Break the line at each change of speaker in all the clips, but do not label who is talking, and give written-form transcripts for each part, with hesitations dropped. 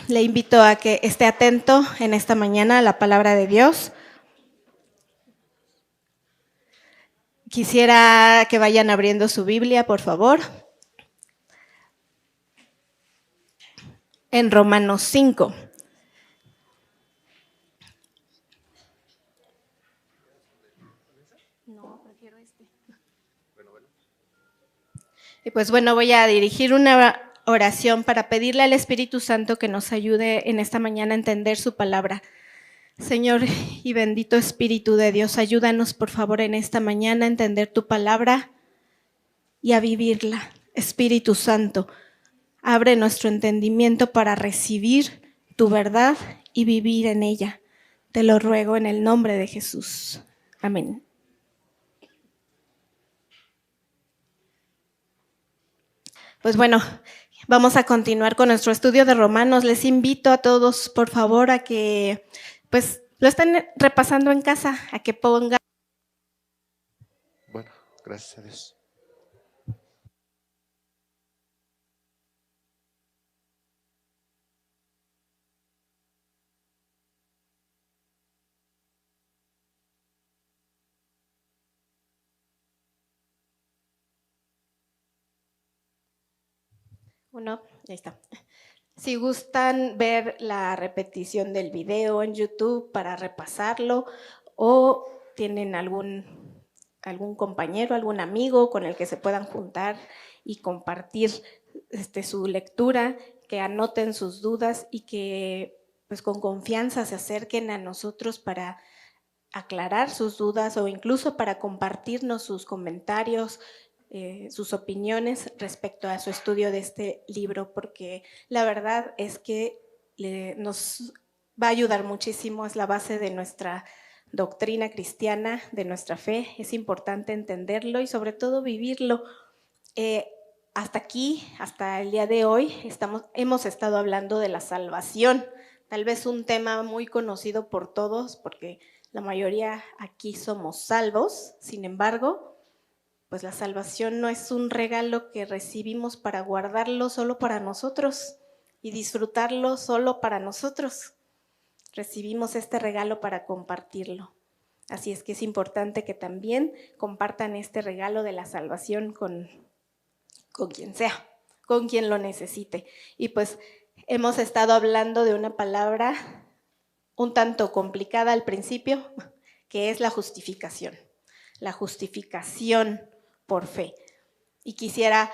le invito a que esté atento en esta mañana a la palabra de Dios. Quisiera que vayan abriendo su Biblia, por favor. En Romanos 5. No, prefiero este. Y pues bueno, voy a dirigir una oración para pedirle al Espíritu Santo que nos ayude en esta mañana a entender su palabra. Señor y bendito Espíritu de Dios, ayúdanos por favor en esta mañana a entender tu palabra y a vivirla. Espíritu Santo, abre nuestro entendimiento para recibir tu verdad y vivir en ella. Te lo ruego en el nombre de Jesús. Amén. Pues bueno, vamos a continuar con nuestro estudio de Romanos. Les invito a todos, por favor, a que pues lo estén repasando en casa, a que pongan.
Bueno, gracias a Dios.
Uno, ahí está. Si gustan ver la repetición del video en YouTube para repasarlo o tienen algún compañero, algún amigo con el que se puedan juntar y compartir su lectura, que anoten sus dudas y que pues con confianza se acerquen a nosotros para aclarar sus dudas o incluso para compartirnos sus comentarios, sus opiniones respecto a su estudio de este libro, porque la verdad es que nos va a ayudar muchísimo, es la base de nuestra doctrina cristiana, de nuestra fe. Es importante entenderlo y sobre todo vivirlo. Hasta aquí, hasta el día de hoy, hemos estado hablando de la salvación, tal vez un tema muy conocido por todos, porque la mayoría aquí somos salvos. Sin embargo, pues la salvación no es un regalo que recibimos para guardarlo solo para nosotros y disfrutarlo solo para nosotros. Recibimos este regalo para compartirlo. Así es que es importante que también compartan este regalo de la salvación con quien sea, con quien lo necesite. Y pues hemos estado hablando de una palabra un tanto complicada al principio, que es la justificación. La justificación por fe. Y quisiera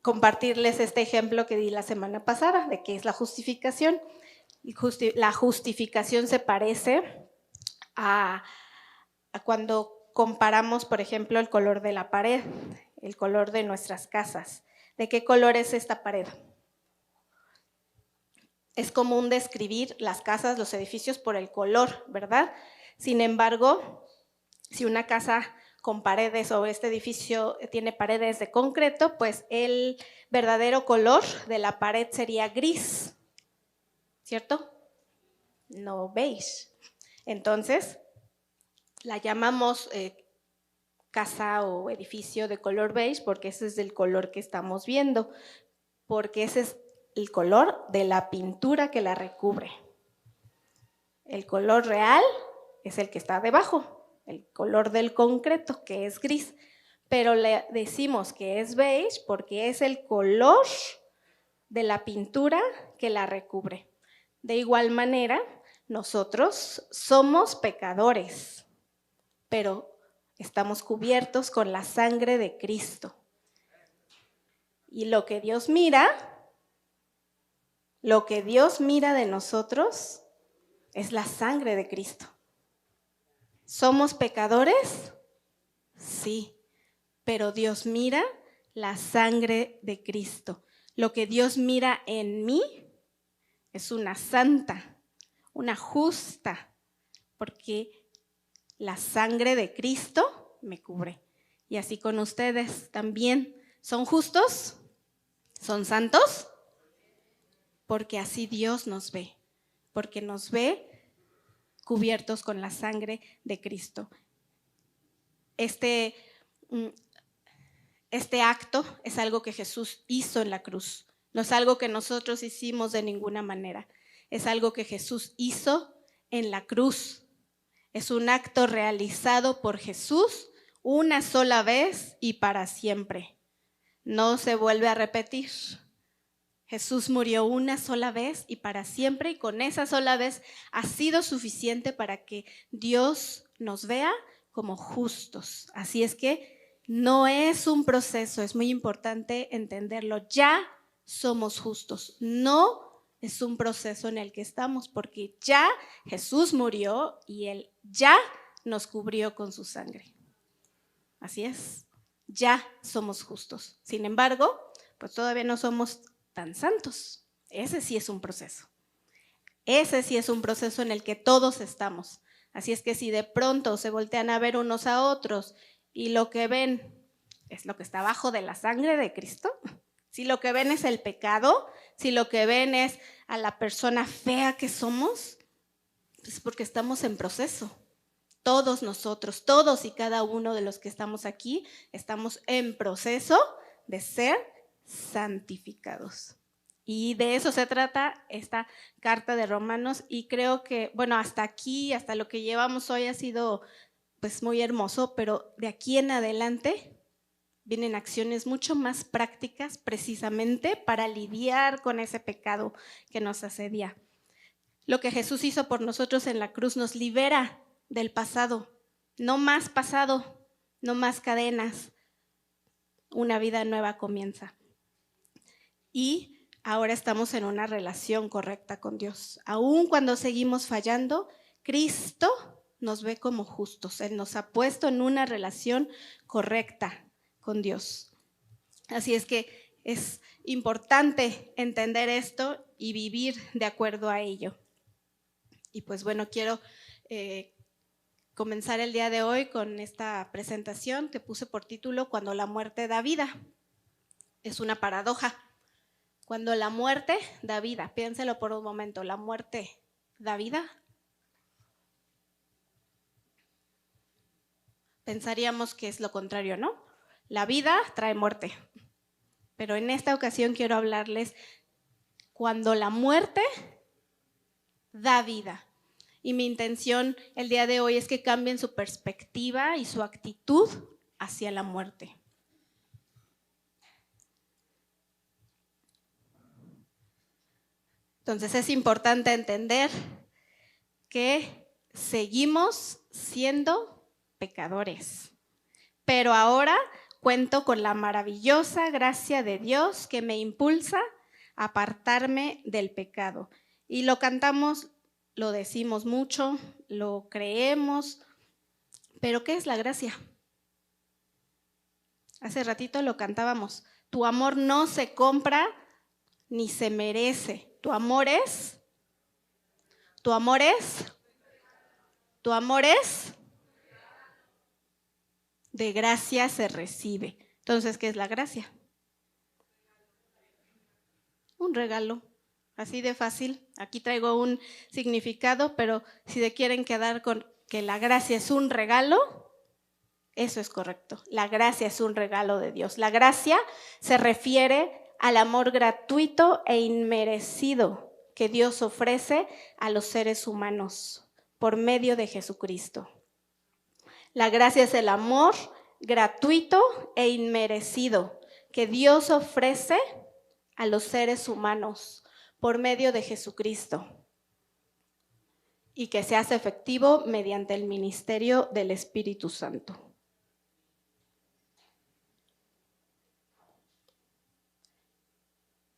compartirles este ejemplo que di la semana pasada de qué es la justificación. La justificación se parece a cuando comparamos, por ejemplo, el color de la pared, el color de nuestras casas. ¿De qué color es esta pared? Es común describir las casas, los edificios por el color, ¿verdad? Sin embargo, si una casa con paredes o este edificio tiene paredes de concreto, pues el verdadero color de la pared sería gris, ¿cierto? No beige. Entonces, la llamamos casa o edificio de color beige porque ese es el color que estamos viendo, porque ese es el color de la pintura que la recubre. El color real es el que está debajo, el color del concreto, que es gris, pero le decimos que es beige porque es el color de la pintura que la recubre. De igual manera, nosotros somos pecadores, pero estamos cubiertos con la sangre de Cristo. Y lo que Dios mira de nosotros es la sangre de Cristo. ¿Somos pecadores? Sí, pero Dios mira la sangre de Cristo. Lo que Dios mira en mí es una santa, una justa, porque la sangre de Cristo me cubre. Y así con ustedes también. ¿Son justos? ¿Son santos? Porque así Dios nos ve, porque nos ve cubiertos con la sangre de Cristo. Este acto es algo que Jesús hizo en la cruz, no es algo que nosotros hicimos de ninguna manera. Es algo que Jesús hizo en la cruz. Es un acto realizado por Jesús una sola vez y para siempre. No se vuelve a repetir. Jesús murió una sola vez y para siempre, y con esa sola vez ha sido suficiente para que Dios nos vea como justos. Así es que no es un proceso, es muy importante entenderlo. Ya somos justos, no es un proceso en el que estamos, porque ya Jesús murió y Él ya nos cubrió con su sangre. Así es, ya somos justos. Sin embargo, pues todavía no somos tan santos. Ese sí es un proceso. Ese sí es un proceso en el que todos estamos. Así es que si de pronto se voltean a ver unos a otros y lo que ven es lo que está abajo de la sangre de Cristo, si lo que ven es el pecado, si lo que ven es a la persona fea que somos, es porque estamos en proceso. Todos nosotros, todos y cada uno de los que estamos aquí, estamos en proceso de ser santificados. Y de eso se trata esta carta de Romanos, y creo que, bueno, hasta aquí, hasta lo que llevamos hoy ha sido pues muy hermoso, pero de aquí en adelante vienen acciones mucho más prácticas precisamente para lidiar con ese pecado que nos asedia. Lo que Jesús hizo por nosotros en la cruz nos libera del pasado. No más pasado, no más cadenas. Una vida nueva comienza. Y ahora estamos en una relación correcta con Dios. Aun cuando seguimos fallando, Cristo nos ve como justos. Él nos ha puesto en una relación correcta con Dios. Así es que es importante entender esto y vivir de acuerdo a ello. Y pues bueno, quiero comenzar el día de hoy con esta presentación que puse por título Cuando la muerte da vida. Es una paradoja. Cuando la muerte da vida, piénselo por un momento, ¿la muerte da vida? Pensaríamos que es lo contrario, ¿no? La vida trae muerte. Pero en esta ocasión quiero hablarles cuando la muerte da vida. Y mi intención el día de hoy es que cambien su perspectiva y su actitud hacia la muerte. Entonces es importante entender que seguimos siendo pecadores, pero ahora cuento con la maravillosa gracia de Dios que me impulsa a apartarme del pecado. Y lo cantamos, lo decimos mucho, lo creemos, pero ¿qué es la gracia? Hace ratito lo cantábamos. Tu amor no se compra ni se merece. Tu amor es de gracia se recibe. Entonces, ¿qué es la gracia? Un regalo, así de fácil. Aquí traigo un significado, pero si se quieren quedar con que la gracia es un regalo, eso es correcto. La gracia es un regalo de Dios. La gracia se refiere al amor gratuito e inmerecido que Dios ofrece a los seres humanos por medio de Jesucristo. La gracia es el amor gratuito e inmerecido que Dios ofrece a los seres humanos por medio de Jesucristo y que se hace efectivo mediante el ministerio del Espíritu Santo.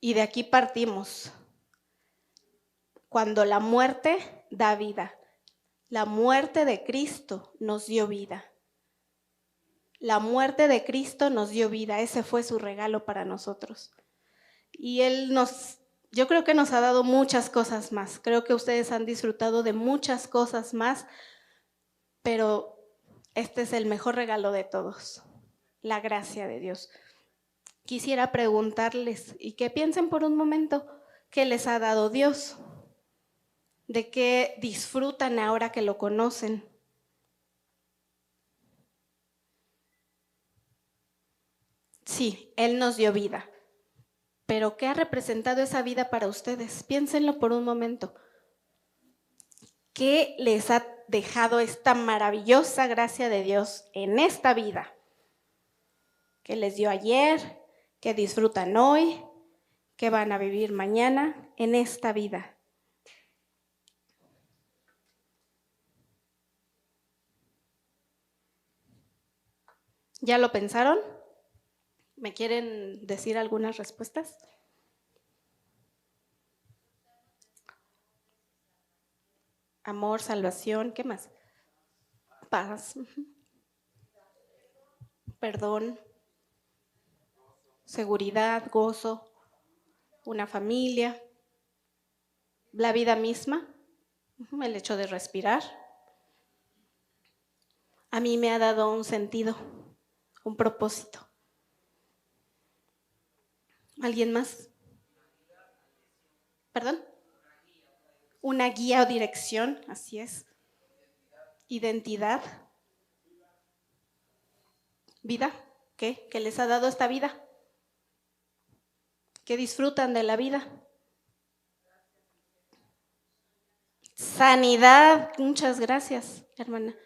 Y de aquí partimos. Cuando la muerte da vida. La muerte de Cristo nos dio vida. La muerte de Cristo nos dio vida. Ese fue su regalo para nosotros. Y yo creo que nos ha dado muchas cosas más. Creo que ustedes han disfrutado de muchas cosas más, pero este es el mejor regalo de todos. La gracia de Dios. Quisiera preguntarles y que piensen por un momento qué les ha dado Dios, de qué disfrutan ahora que lo conocen. Sí, Él nos dio vida, Pero ¿qué ha representado esa vida para ustedes? Piénsenlo por un momento. ¿Qué les ha dejado esta maravillosa gracia de Dios en esta vida? ¿Qué les dio ayer? ¿Qué disfrutan hoy? ¿Qué van a vivir mañana en esta vida? ¿Ya lo pensaron? ¿Me quieren decir algunas respuestas? Amor, salvación, ¿qué más? Paz, perdón, seguridad, gozo, una familia, la vida misma, el hecho de respirar. A mí me ha dado un sentido, un propósito. ¿Alguien más? ¿Perdón? Una guía o dirección, así es. Identidad. Vida. ¿Qué? ¿Qué les ha dado esta vida? ¿Qué disfrutan de la vida? Sanidad. Muchas gracias, hermana.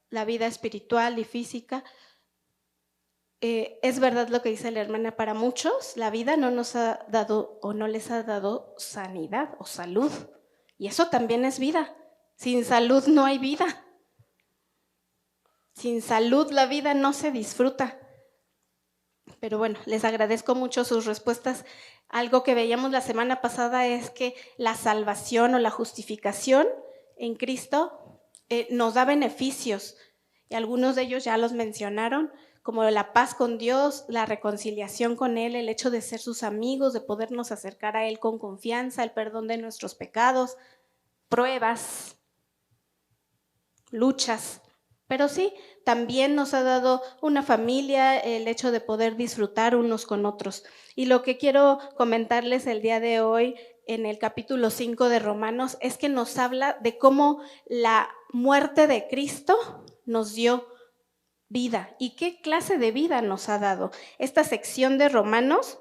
La vida espiritual y física. Es verdad lo que dice la hermana, para muchos la vida no nos ha dado o no les ha dado sanidad o salud. Y eso también es vida. Sin salud no hay vida. Sin salud la vida no se disfruta. Pero bueno, les agradezco mucho sus respuestas. Algo que veíamos la semana pasada es que la salvación o la justificación en Cristo nos da beneficios. Y algunos de ellos ya los mencionaron, como la paz con Dios, la reconciliación con Él, el hecho de ser sus amigos, de podernos acercar a Él con confianza, el perdón de nuestros pecados, pruebas, luchas. Pero sí, también nos ha dado una familia, el hecho de poder disfrutar unos con otros. Y lo que quiero comentarles el día de hoy en el capítulo 5 de Romanos es que nos habla de cómo la muerte de Cristo nos dio vida. ¿Y qué clase de vida nos ha dado? Esta sección de Romanos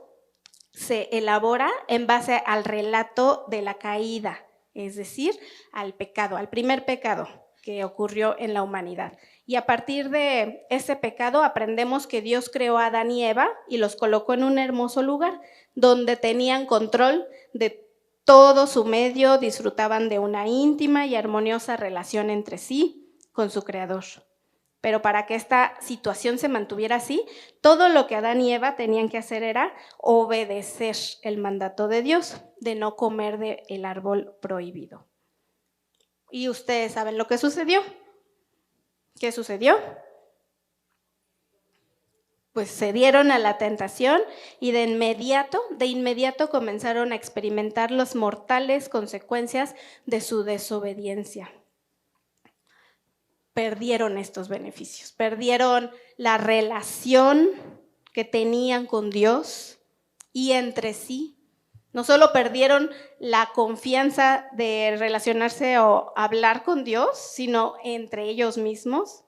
se elabora en base al relato de la caída, es decir, al pecado, al primer pecado que ocurrió en la humanidad. Y a partir de ese pecado aprendemos que Dios creó a Adán y Eva y los colocó en un hermoso lugar donde tenían control de todo su medio, disfrutaban de una íntima y armoniosa relación entre sí con su Creador. Pero para que esta situación se mantuviera así, todo lo que Adán y Eva tenían que hacer era obedecer el mandato de Dios de no comer del árbol prohibido. Y ustedes saben lo que sucedió. ¿Qué sucedió? Pues se dieron a la tentación y de inmediato comenzaron a experimentar las mortales consecuencias de su desobediencia. Perdieron estos beneficios, perdieron la relación que tenían con Dios y entre sí. No solo perdieron la confianza de relacionarse o hablar con Dios, sino entre ellos mismos.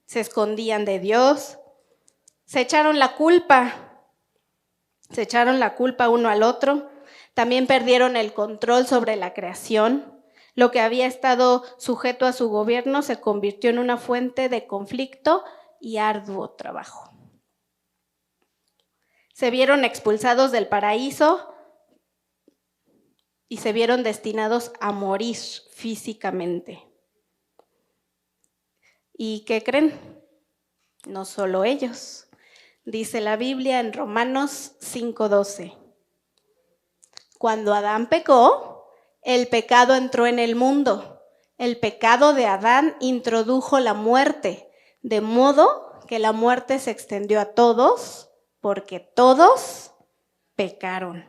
Se escondían de Dios, se echaron la culpa uno al otro. También perdieron el control sobre la creación. Lo que había estado sujeto a su gobierno se convirtió en una fuente de conflicto y arduo trabajo. Se vieron expulsados del paraíso y se vieron destinados a morir físicamente. ¿Y qué creen? No solo ellos. Dice la Biblia en Romanos 5:12. Cuando Adán pecó, el pecado entró en el mundo. El pecado de Adán introdujo la muerte, de modo que la muerte se extendió a todos, porque todos pecaron.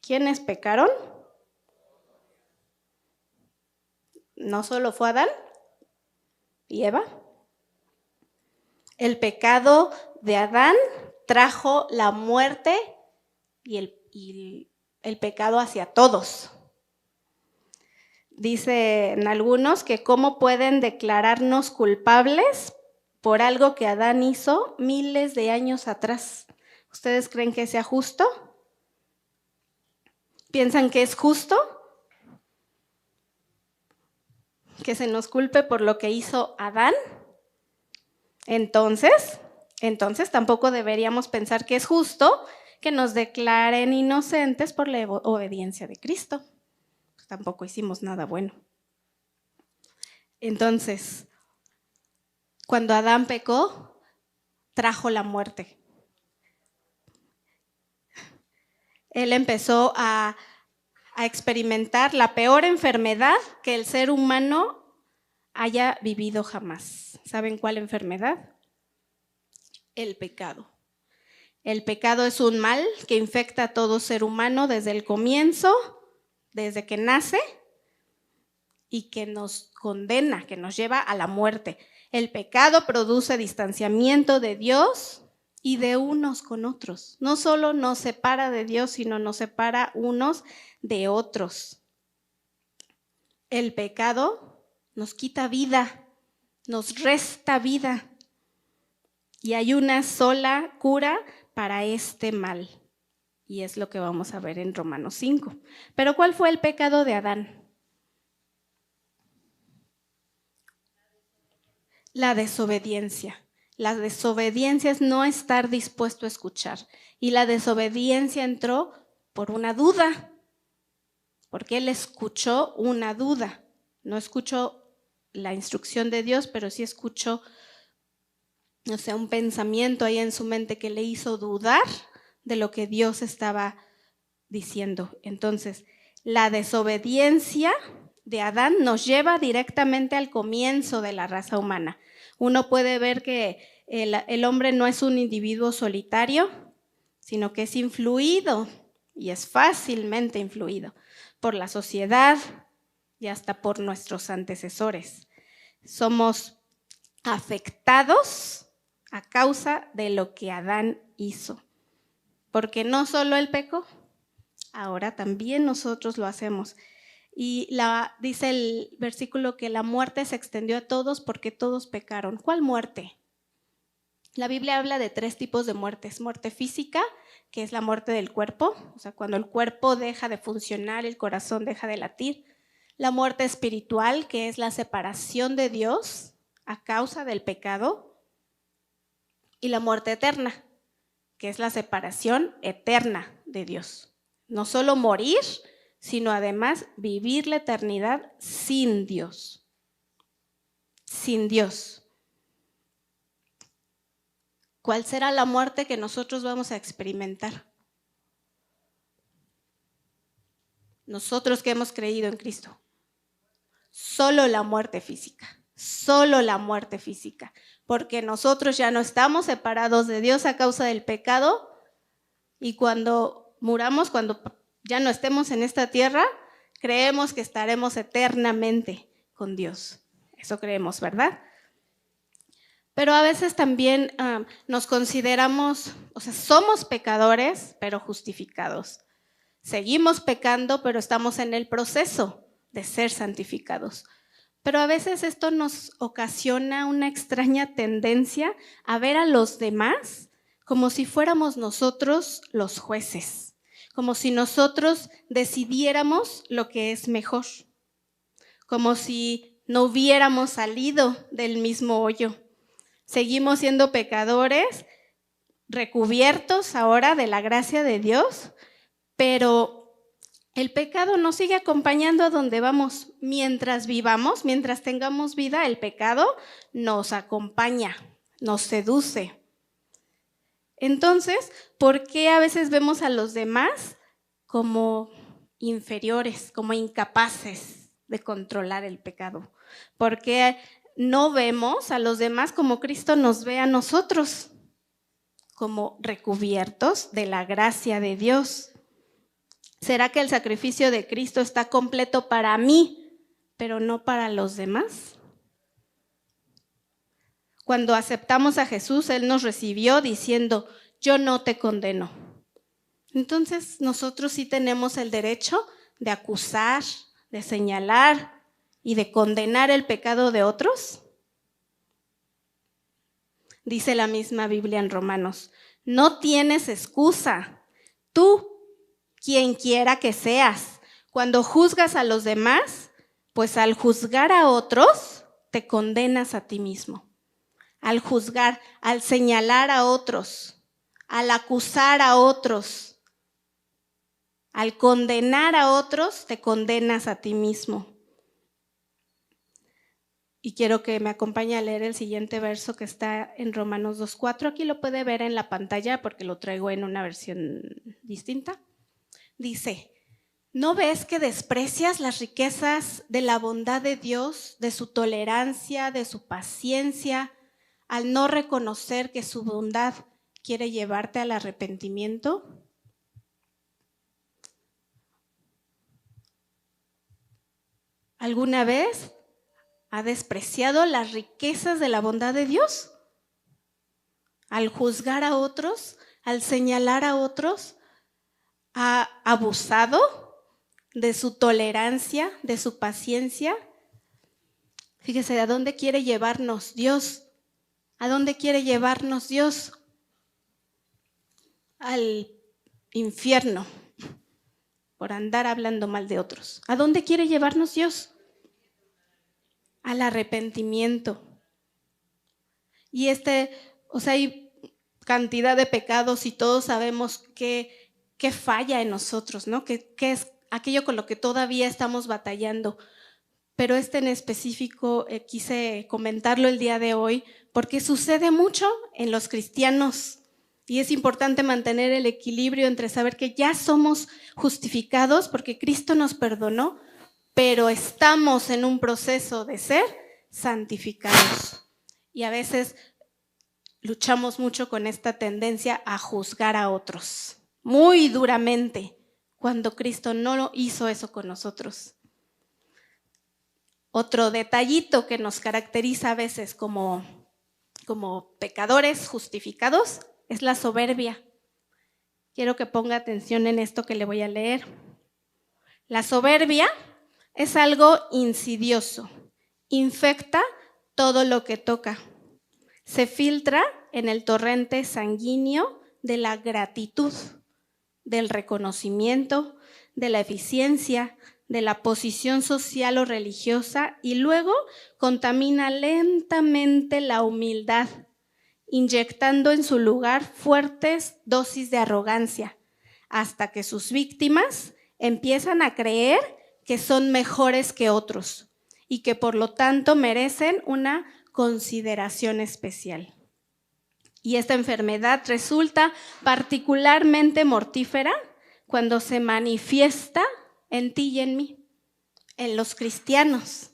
¿Quiénes pecaron? ¿No solo fue Adán y Eva? El pecado de Adán trajo la muerte y el pecado hacia todos. Dicen algunos que cómo pueden declararnos culpables por algo que Adán hizo miles de años atrás. ¿Ustedes creen que sea justo? ¿Piensan que es justo que se nos culpe por lo que hizo Adán? Entonces tampoco deberíamos pensar que es justo que nos declaren inocentes por la obediencia de Cristo. Pues tampoco hicimos nada bueno. Entonces, cuando Adán pecó, trajo la muerte. Él empezó a experimentar la peor enfermedad que el ser humano haya vivido jamás. ¿Saben cuál enfermedad? El pecado. El pecado es un mal que infecta a todo ser humano desde el comienzo, desde que nace, y que nos condena, que nos lleva a la muerte. El pecado produce distanciamiento de Dios y de unos con otros. No solo nos separa de Dios, sino nos separa unos de otros. El pecado nos quita vida, nos resta vida. Y hay una sola cura para este mal. Y es lo que vamos a ver en Romanos 5. Pero ¿cuál fue el pecado de Adán? La desobediencia. La desobediencia es no estar dispuesto a escuchar. Y la desobediencia entró por una duda, porque él escuchó una duda. No escuchó la instrucción de Dios, pero sí escuchó, un pensamiento ahí en su mente que le hizo dudar de lo que Dios estaba diciendo. Entonces, la desobediencia de Adán nos lleva directamente al comienzo de la raza humana. Uno puede ver que el hombre no es un individuo solitario, sino que es influido, y es fácilmente influido, por la sociedad y hasta por nuestros antecesores. Somos afectados a causa de lo que Adán hizo. Porque no solo él pecó, ahora también nosotros lo hacemos. Y dice el versículo que la muerte se extendió a todos porque todos pecaron. ¿Cuál muerte? La Biblia habla de 3 tipos de muertes. Muerte física, que es la muerte del cuerpo, o sea, cuando el cuerpo deja de funcionar, el corazón deja de latir. La muerte espiritual, que es la separación de Dios a causa del pecado. Y la muerte eterna, que es la separación eterna de Dios. No solo morir, sino además vivir la eternidad sin Dios. Sin Dios. ¿Cuál será la muerte que nosotros vamos a experimentar? Nosotros que hemos creído en Cristo. Solo la muerte física. Solo la muerte física. Porque nosotros ya no estamos separados de Dios a causa del pecado, y cuando muramos, cuando ya no estemos en esta tierra, creemos que estaremos eternamente con Dios. Eso creemos, ¿verdad? Pero a veces también nos consideramos, somos pecadores, pero justificados. Seguimos pecando, pero estamos en el proceso de ser santificados. Pero a veces esto nos ocasiona una extraña tendencia a ver a los demás como si fuéramos nosotros los jueces, como si nosotros decidiéramos lo que es mejor, como si no hubiéramos salido del mismo hoyo. Seguimos siendo pecadores, recubiertos ahora de la gracia de Dios, pero el pecado nos sigue acompañando a donde vamos. Mientras vivamos, mientras tengamos vida, el pecado nos acompaña, nos seduce. Entonces, ¿por qué a veces vemos a los demás como inferiores, como incapaces de controlar el pecado? ¿Por qué no vemos a los demás como Cristo nos ve a nosotros, como recubiertos de la gracia de Dios? ¿Será que el sacrificio de Cristo está completo para mí, pero no para los demás? Cuando aceptamos a Jesús, Él nos recibió diciendo, yo no te condeno. Entonces, nosotros sí tenemos el derecho de acusar, de señalar y de condenar el pecado de otros. Dice la misma Biblia en Romanos, No tienes excusa. Tú, quien quiera que seas, cuando juzgas a los demás, pues al juzgar a otros, te condenas a ti mismo. Al juzgar, al señalar a otros, al acusar a otros, al condenar a otros, te condenas a ti mismo. Y quiero que me acompañe a leer el siguiente verso que está en Romanos 2:4. Aquí lo puede ver en la pantalla porque lo traigo en una versión distinta. Dice, ¿no ves que desprecias las riquezas de la bondad de Dios, de su tolerancia, de su paciencia, al no reconocer que su bondad quiere llevarte al arrepentimiento? ¿Alguna vez ha despreciado las riquezas de la bondad de Dios? Al juzgar a otros, al señalar a otros, ha abusado de su tolerancia, de su paciencia. Fíjese, ¿a dónde quiere llevarnos Dios? ¿A dónde quiere llevarnos Dios? Al infierno, por andar hablando mal de otros. ¿A dónde quiere llevarnos Dios? Al arrepentimiento. Y hay cantidad de pecados y todos sabemos qué falla en nosotros, ¿no? ¿Qué es aquello con lo que todavía estamos batallando? Pero en específico quise comentarlo el día de hoy porque sucede mucho en los cristianos y es importante mantener el equilibrio entre saber que ya somos justificados porque Cristo nos perdonó, pero estamos en un proceso de ser santificados. Y a veces luchamos mucho con esta tendencia a juzgar a otros, muy duramente, cuando Cristo no hizo eso con nosotros. Otro detallito que nos caracteriza a veces como pecadores justificados es la soberbia. Quiero que ponga atención en esto que le voy a leer. La soberbia es algo insidioso, infecta todo lo que toca. Se filtra en el torrente sanguíneo de la gratitud, del reconocimiento, de la eficiencia, de la posición social o religiosa y luego contamina lentamente la humildad, inyectando en su lugar fuertes dosis de arrogancia, hasta que sus víctimas empiezan a creer que son mejores que otros y que por lo tanto merecen una consideración especial. Y esta enfermedad resulta particularmente mortífera cuando se manifiesta en ti y en mí, en los cristianos.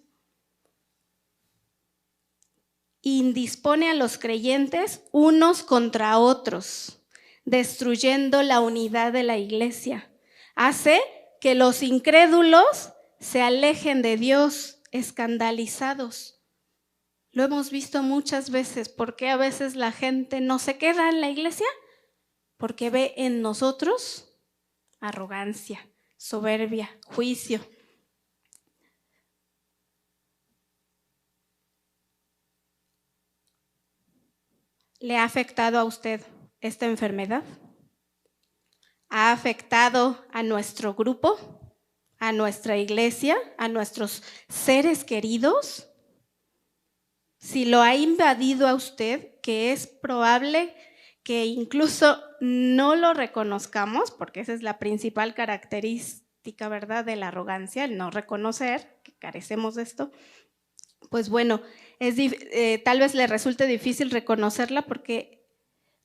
Indispone a los creyentes unos contra otros, destruyendo la unidad de la iglesia. Hace que los incrédulos se alejen de Dios, escandalizados. Lo hemos visto muchas veces. ¿Por qué a veces la gente no se queda en la iglesia? Porque ve en nosotros arrogancia, soberbia, juicio. ¿Le ha afectado a usted esta enfermedad? ¿Ha afectado a nuestro grupo, a nuestra iglesia, a nuestros seres queridos? Si lo ha invadido a usted, que es probable que incluso no lo reconozcamos, porque esa es la principal característica, ¿verdad?, de la arrogancia, el no reconocer que carecemos de esto. Pues bueno, tal vez le resulte difícil reconocerla porque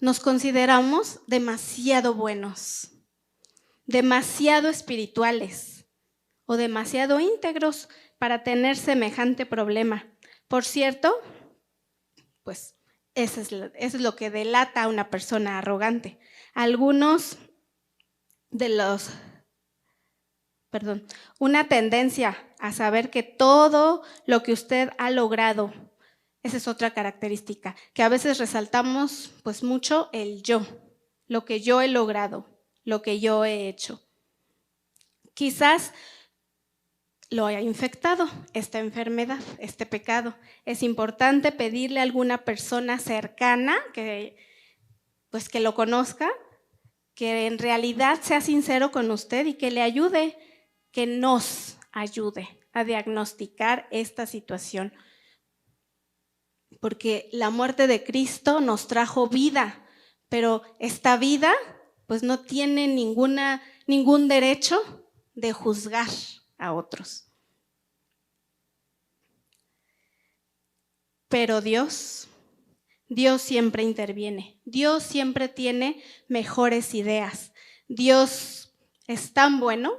nos consideramos demasiado buenos, demasiado espirituales o demasiado íntegros para tener semejante problema. Por cierto, pues eso es lo que delata a una persona arrogante. Una tendencia a saber que todo lo que usted ha logrado, esa es otra característica, que a veces resaltamos pues mucho el yo, lo que yo he logrado, lo que yo he hecho. Quizás lo haya infectado esta enfermedad, este pecado. Es importante pedirle a alguna persona cercana que pues que lo conozca, que en realidad sea sincero con usted y que le ayude, que nos ayude a diagnosticar esta situación. Porque la muerte de Cristo nos trajo vida, pero esta vida pues no tiene ningún derecho de juzgar a otros. Pero Dios siempre interviene, Dios siempre tiene mejores ideas. Dios es tan bueno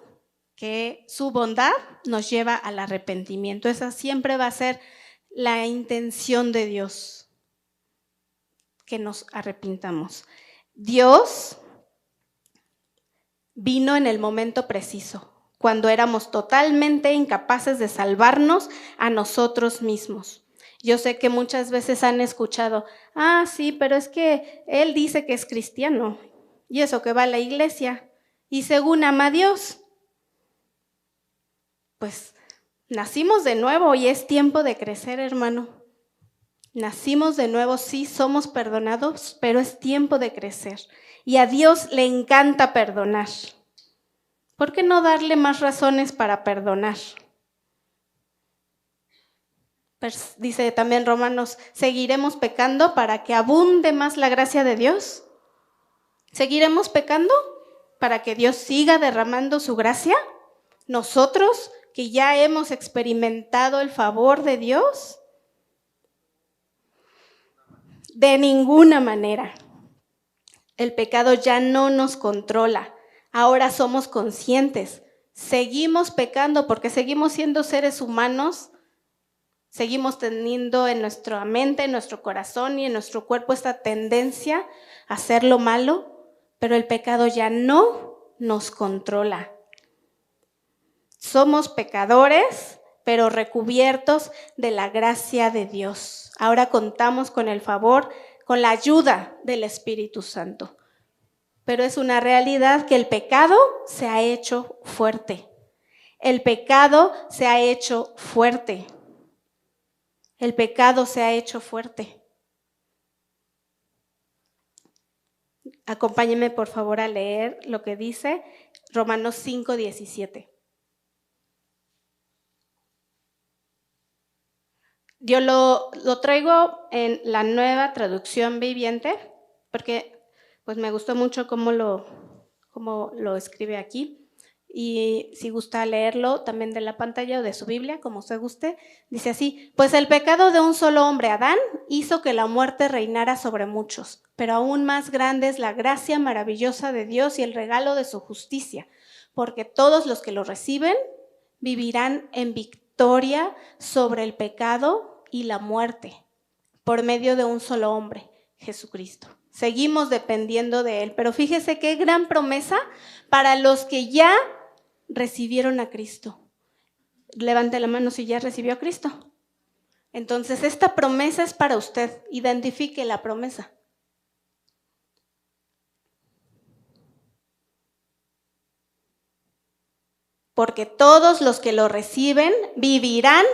que su bondad nos lleva al arrepentimiento. Esa siempre va a ser la intención de Dios, que nos arrepintamos. Dios vino en el momento preciso, cuando éramos totalmente incapaces de salvarnos a nosotros mismos. Yo sé que muchas veces han escuchado, sí, pero es que él dice que es cristiano, y eso que va a la iglesia, y según ama a Dios. Pues nacimos de nuevo y es tiempo de crecer, hermano. Nacimos de nuevo, sí, somos perdonados, pero es tiempo de crecer. Y a Dios le encanta perdonar. ¿Por qué no darle más razones para perdonar? Pues dice también Romanos, ¿seguiremos pecando para que abunde más la gracia de Dios? ¿Seguiremos pecando para que Dios siga derramando su gracia? ¿Nosotros que ya hemos experimentado el favor de Dios? De ninguna manera. El pecado ya no nos controla. Ahora somos conscientes. Seguimos pecando porque seguimos siendo seres humanos. Seguimos teniendo en nuestra mente, en nuestro corazón y en nuestro cuerpo esta tendencia a hacer lo malo, pero el pecado ya no nos controla. Somos pecadores, pero recubiertos de la gracia de Dios. Ahora contamos con el favor, con la ayuda del Espíritu Santo. Pero es una realidad que el pecado se ha hecho fuerte. El pecado se ha hecho fuerte. El pecado se ha hecho fuerte. Acompáñenme por favor a leer lo que dice Romanos 5:17. Yo lo traigo en la Nueva Traducción Viviente porque pues me gustó mucho cómo lo escribe aquí. Y si gusta leerlo también de la pantalla o de su Biblia, como usted guste, dice así: pues el pecado de un solo hombre, Adán, hizo que la muerte reinara sobre muchos, pero aún más grande es la gracia maravillosa de Dios y el regalo de su justicia, porque todos los que lo reciben vivirán en victoria sobre el pecado y la muerte, por medio de un solo hombre, Jesucristo. Seguimos dependiendo de Él, pero fíjese qué gran promesa para los que ya recibieron a Cristo. Levante la mano si ya recibió a Cristo. Entonces, esta promesa es para usted. Identifique la promesa. Porque todos los que lo reciben vivirán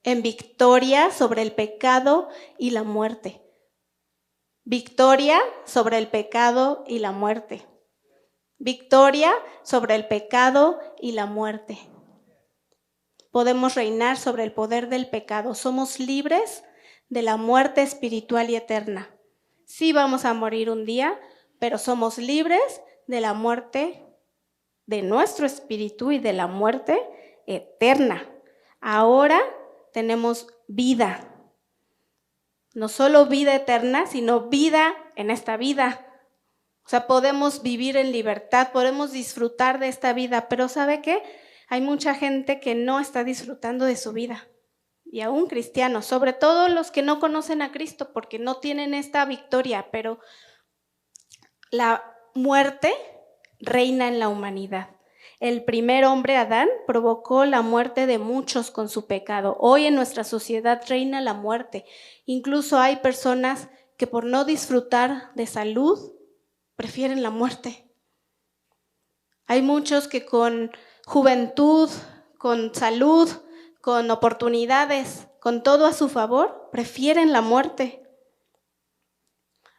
en victoria sobre el pecado y la muerte. Victoria sobre el pecado y la muerte. Victoria sobre el pecado y la muerte. Podemos reinar sobre el poder del pecado. Somos libres de la muerte espiritual y eterna. Sí vamos a morir un día, pero somos libres de la muerte de nuestro espíritu y de la muerte eterna. Ahora tenemos vida. No solo vida eterna, sino vida en esta vida. O sea, podemos vivir en libertad, podemos disfrutar de esta vida, pero ¿sabe qué? Hay mucha gente que no está disfrutando de su vida, y aún cristianos, sobre todo los que no conocen a Cristo, porque no tienen esta victoria, pero la muerte reina en la humanidad. El primer hombre, Adán, provocó la muerte de muchos con su pecado. Hoy en nuestra sociedad reina la muerte. Incluso hay personas que por no disfrutar de salud, prefieren la muerte. Hay muchos que con juventud, con salud, con oportunidades, con todo a su favor, prefieren la muerte.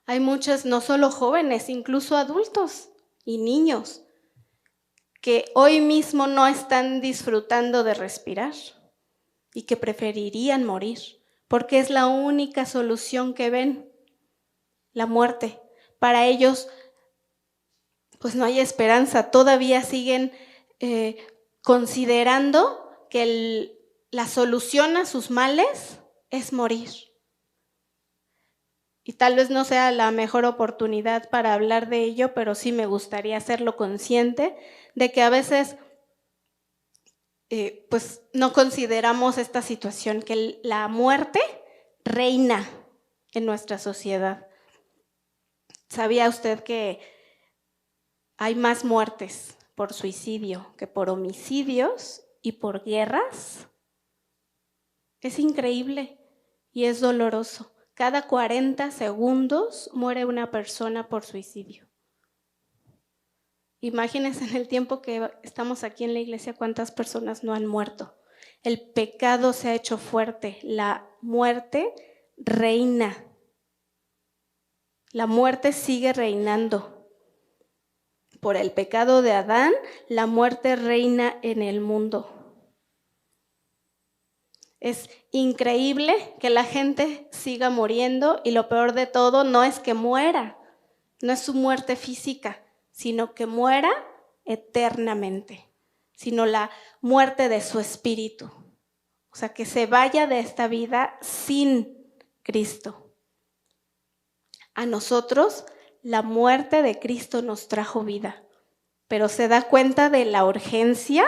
Hay muchos, no solo jóvenes, incluso adultos y niños, que hoy mismo no están disfrutando de respirar y que preferirían morir, porque es la única solución que ven, la muerte. Para ellos, pues no hay esperanza, todavía siguen considerando que la solución a sus males es morir. Y tal vez no sea la mejor oportunidad para hablar de ello, pero sí me gustaría hacerlo consciente de que a veces pues no consideramos esta situación, que la muerte reina en nuestra sociedad. ¿Sabía usted que hay más muertes por suicidio que por homicidios y por guerras? Es increíble y es doloroso. Cada 40 segundos muere una persona por suicidio. Imagínense en el tiempo que estamos aquí en la iglesia cuántas personas no han muerto. El pecado se ha hecho fuerte, la muerte reina. La muerte sigue reinando. Por el pecado de Adán, la muerte reina en el mundo. Es increíble que la gente siga muriendo y lo peor de todo no es que muera, no es su muerte física, sino que muera eternamente, sino la muerte de su espíritu. O sea, que se vaya de esta vida sin Cristo. A nosotros, la muerte de Cristo nos trajo vida, pero ¿se da cuenta de la urgencia?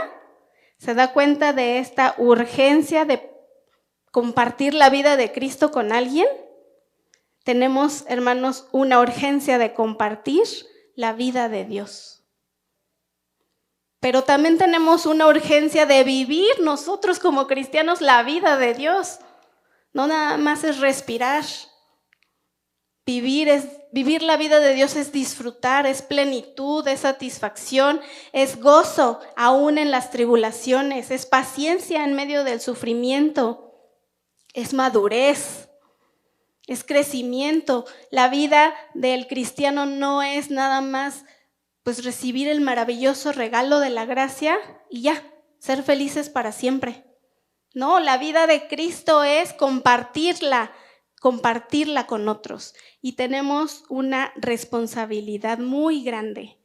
¿Se da cuenta de esta urgencia de compartir la vida de Cristo con alguien? Tenemos, hermanos, una urgencia de compartir la vida de Dios. Pero también tenemos una urgencia de vivir nosotros como cristianos la vida de Dios. No nada más es respirar. Vivir la vida de Dios es disfrutar, es plenitud, es satisfacción, es gozo aún en las tribulaciones, es paciencia en medio del sufrimiento, es madurez, es crecimiento. La vida del cristiano no es nada más pues recibir el maravilloso regalo de la gracia y ya, ser felices para siempre. No, la vida de Cristo es compartirla con otros. Y tenemos una responsabilidad muy grande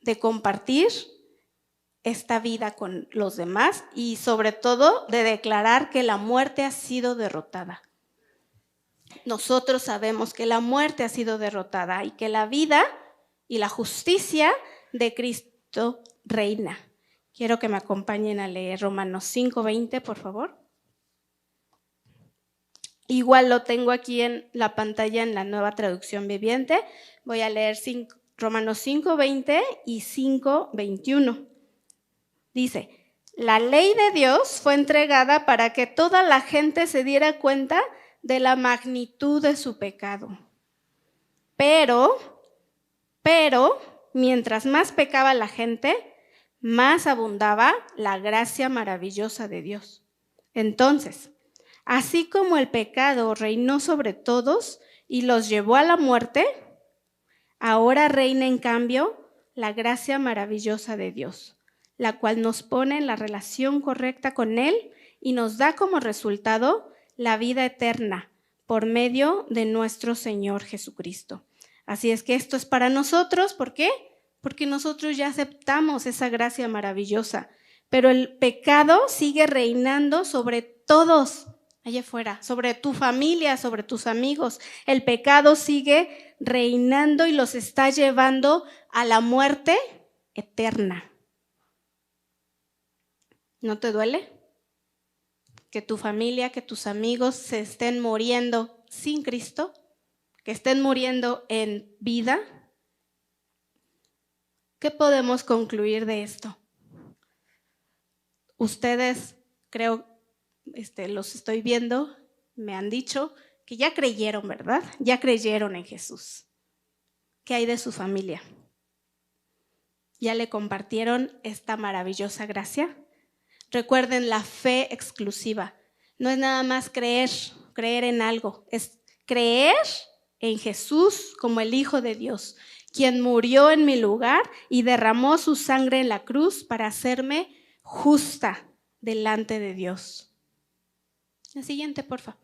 de compartir esta vida con los demás y sobre todo de declarar que la muerte ha sido derrotada. Nosotros sabemos que la muerte ha sido derrotada y que la vida y la justicia de Cristo reina. Quiero que me acompañen a leer Romanos 5:20, por favor. Igual lo tengo aquí en la pantalla en la Nueva Traducción Viviente. Voy a leer Romanos 5:20 y 5:21. Dice, la ley de Dios fue entregada para que toda la gente se diera cuenta de la magnitud de su pecado. Pero, mientras más pecaba la gente, más abundaba la gracia maravillosa de Dios. Entonces, así como el pecado reinó sobre todos y los llevó a la muerte, ahora reina en cambio la gracia maravillosa de Dios, la cual nos pone en la relación correcta con Él y nos da como resultado la vida eterna por medio de nuestro Señor Jesucristo. Así es que esto es para nosotros, ¿por qué? Porque nosotros ya aceptamos esa gracia maravillosa, pero el pecado sigue reinando sobre todos allá afuera, sobre tu familia, sobre tus amigos. El pecado sigue reinando y los está llevando a la muerte eterna. ¿No te duele? Que tu familia, que tus amigos se estén muriendo sin Cristo, que estén muriendo en vida. ¿Qué podemos concluir de esto? Ustedes, creo, los estoy viendo, me han dicho que ya creyeron, ¿verdad? Ya creyeron en Jesús. ¿Qué hay de su familia? ¿Ya le compartieron esta maravillosa gracia? Recuerden la fe exclusiva. No es nada más creer en algo, es creer en Jesús como el Hijo de Dios, quien murió en mi lugar y derramó su sangre en la cruz para hacerme justa delante de Dios. La siguiente, por favor.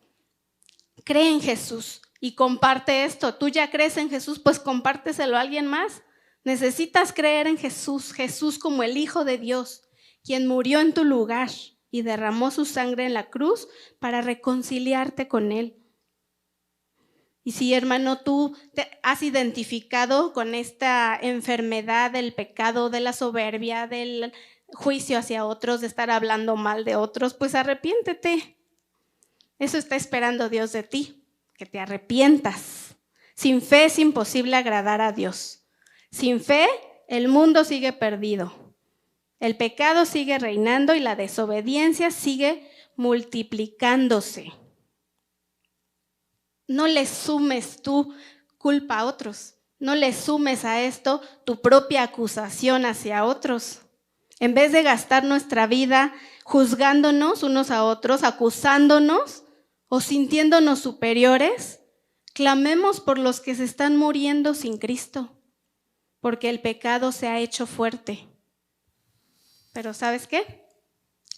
Cree en Jesús y comparte esto. ¿Tú ya crees en Jesús? Pues compárteselo a alguien más. Necesitas creer en Jesús, Jesús como el Hijo de Dios, quien murió en tu lugar y derramó su sangre en la cruz para reconciliarte con Él. Y si, hermano, tú te has identificado con esta enfermedad del pecado, de la soberbia, del juicio hacia otros, de estar hablando mal de otros, pues arrepiéntete. Eso está esperando Dios de ti, que te arrepientas. Sin fe es imposible agradar a Dios. Sin fe, el mundo sigue perdido. El pecado sigue reinando y la desobediencia sigue multiplicándose. No le sumes tu culpa a otros. No le sumes a esto tu propia acusación hacia otros. En vez de gastar nuestra vida juzgándonos unos a otros, acusándonos o sintiéndonos superiores, clamemos por los que se están muriendo sin Cristo, porque el pecado se ha hecho fuerte. Pero ¿sabes qué?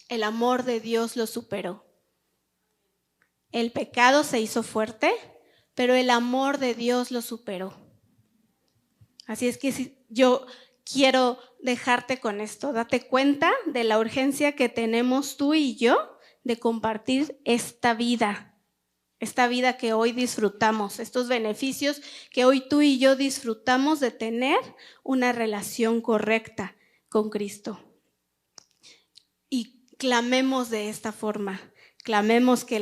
El amor de Dios lo superó. El pecado se hizo fuerte, pero el amor de Dios lo superó. Así es que yo quiero dejarte con esto. Date cuenta de la urgencia que tenemos tú y yo de compartir esta vida que hoy disfrutamos, estos beneficios que hoy tú y yo disfrutamos de tener una relación correcta con Cristo. Y clamemos de esta forma, clamemos que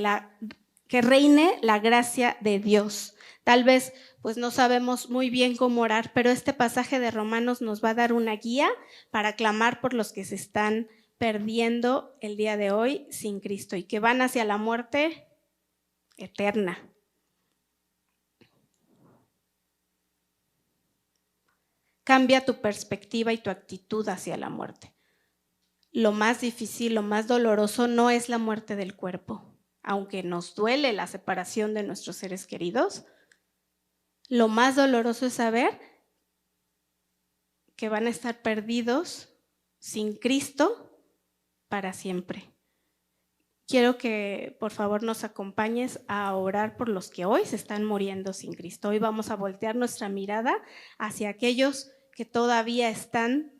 reine la gracia de Dios. Tal vez pues no sabemos muy bien cómo orar, pero este pasaje de Romanos nos va a dar una guía para clamar por los que se están perdiendo el día de hoy sin Cristo y que van hacia la muerte eterna. Cambia tu perspectiva y tu actitud hacia la muerte. Lo más difícil, lo más doloroso no es la muerte del cuerpo. Aunque nos duele la separación de nuestros seres queridos, lo más doloroso es saber que van a estar perdidos sin Cristo para siempre. Quiero que por favor nos acompañes a orar por los que hoy se están muriendo sin Cristo. Hoy vamos a voltear nuestra mirada hacia aquellos que todavía están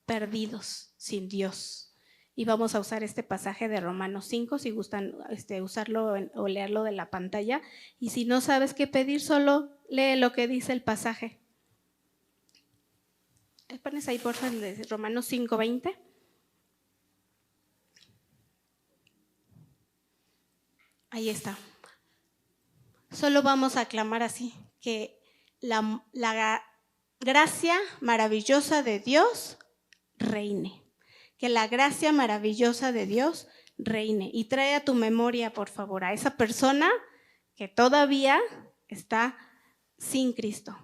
perdidos sin Dios. Y vamos a usar este pasaje de Romanos 5, si gustan usarlo o leerlo de la pantalla. Y si no sabes qué pedir, solo lee lo que dice el pasaje. Pones ahí, por favor, Romanos 5, 20. Ahí está. Solo vamos a clamar así, que la gracia maravillosa de Dios reine. Que la gracia maravillosa de Dios reine. Y trae a tu memoria, por favor, a esa persona que todavía está sin Cristo.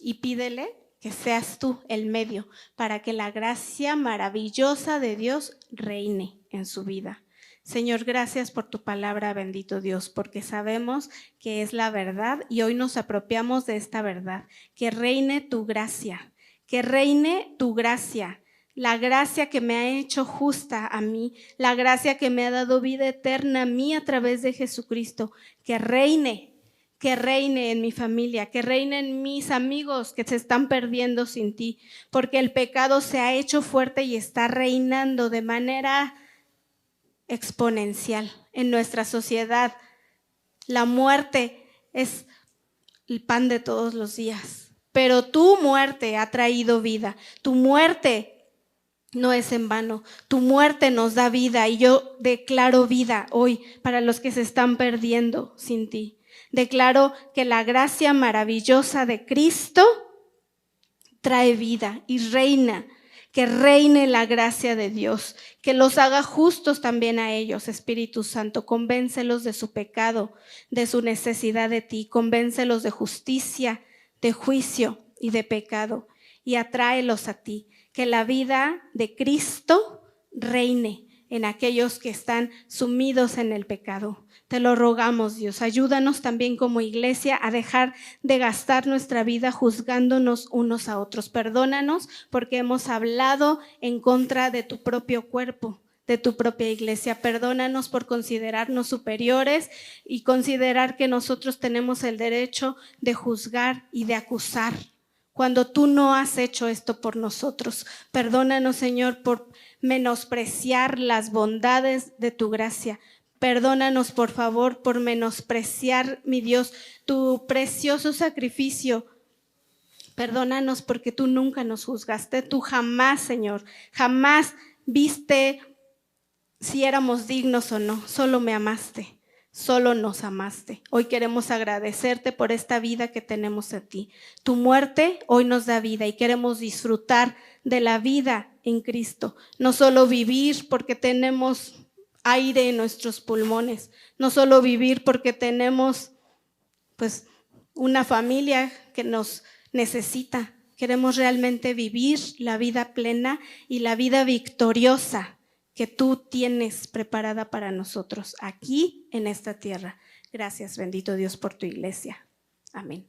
Y pídele que seas tú el medio para que la gracia maravillosa de Dios reine en su vida. Señor, gracias por tu palabra, bendito Dios, porque sabemos que es la verdad y hoy nos apropiamos de esta verdad. Que reine tu gracia, que reine tu gracia. La gracia que me ha hecho justa a mí, la gracia que me ha dado vida eterna a mí a través de Jesucristo, que reine en mi familia, que reine en mis amigos que se están perdiendo sin ti, porque el pecado se ha hecho fuerte y está reinando de manera exponencial en nuestra sociedad. La muerte es el pan de todos los días, pero tu muerte ha traído vida, tu muerte no es en vano, tu muerte nos da vida y yo declaro vida hoy para los que se están perdiendo sin ti. Declaro que la gracia maravillosa de Cristo trae vida y reina, que reine la gracia de Dios, que los haga justos también a ellos, Espíritu Santo. Convéncelos de su pecado, de su necesidad de ti, convéncelos de justicia, de juicio y de pecado y atráelos a ti. Que la vida de Cristo reine en aquellos que están sumidos en el pecado. Te lo rogamos, Dios. Ayúdanos también como iglesia a dejar de gastar nuestra vida juzgándonos unos a otros. Perdónanos porque hemos hablado en contra de tu propio cuerpo, de tu propia iglesia. Perdónanos por considerarnos superiores y considerar que nosotros tenemos el derecho de juzgar y de acusar, cuando tú no has hecho esto por nosotros. Perdónanos, Señor, por menospreciar las bondades de tu gracia. Perdónanos, por favor, por menospreciar, mi Dios, tu precioso sacrificio. Perdónanos porque tú nunca nos juzgaste. Tú jamás, Señor, jamás viste si éramos dignos o no. Solo me amaste. Solo nos amaste. Hoy queremos agradecerte por esta vida que tenemos a ti. Tu muerte hoy nos da vida y queremos disfrutar de la vida en Cristo. No solo vivir porque tenemos aire en nuestros pulmones, no solo vivir porque tenemos pues una familia que nos necesita. Queremos realmente vivir la vida plena y la vida victoriosa que tú tienes preparada para nosotros aquí en esta tierra. Gracias, bendito Dios, por tu iglesia. Amén.